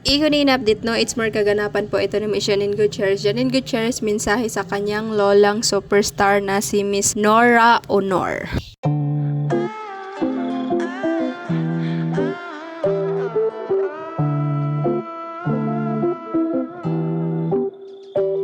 Iyon in-update no, it's more kaganapan po ito ni Miss Janine Gutierrez. Janine Gutierrez mensahe sa kanyang lolang superstar na si Miss Nora Honor.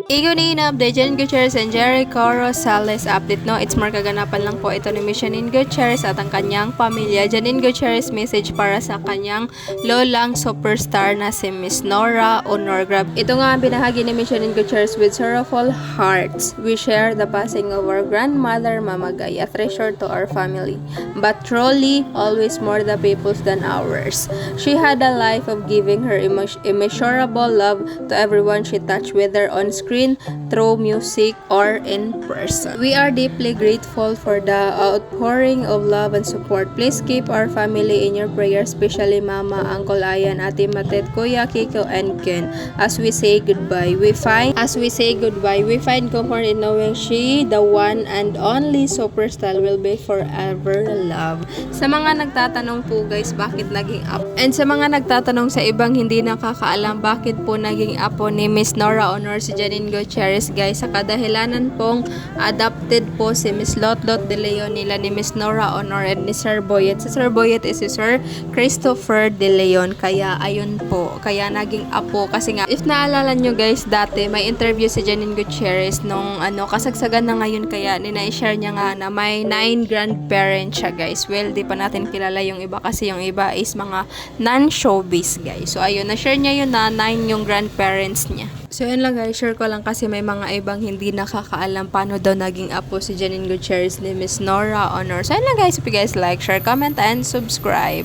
Iyon in-update Janine Gutierrez and Jericho Rosales update no. It's more kaganapan lang po ito ni Miss Janine Gutierrez at ang kanyang pamilya. Janine Gutierrez message para sa kanyang lolang superstar na si Miss Nora Honor. Ito nga ang binahagi ni Miss Janine Gutierrez with sorrowful hearts. We share the passing of our grandmother Mama Gay, a treasure to our family, but truly always more the people's than ours. She had a life of giving her immeasurable love to everyone she touched, whether on screen, through music, or in person. We are deeply grateful for the outpouring of love and support. Please keep our family in your prayers, especially Mama, Uncle Ayan, Ate Matet, Kuya Kiko, and Ken. As we say goodbye, we find comfort in knowing she, the one and only superstar, will be forever loved. Sa mga nagtatanong po guys, bakit naging apo? And sa mga nagtatanong sa ibang hindi nakakaalam, bakit po naging apo ni Miss Nora Honor si Janine Gutierrez guys, sa kadahilanan pong adopted po si Miss Lotlot De Leon nila ni Miss Nora Honor and ni Sir Boyet. Si Sir Boyet is si Sir Christopher De Leon, kaya ayun po, kaya naging apo. Kasi nga, if naalala nyo guys, dati may interview si Janine Gutierrez nung kasagsagan na ngayon, kaya nina-share niya nga na may 9 grandparents siya guys. Well, di pa natin kilala yung iba kasi yung iba is mga non-showbiz guys. So ayun, na-share niya yun na 9 yung grandparents niya. So yun lang guys, share ko lang kasi may mga ibang hindi nakakaalam paano daw naging apo si Janine Gutierrez ni Miss Nora Honor. So yun lang guys, if you guys like, share, comment, and subscribe.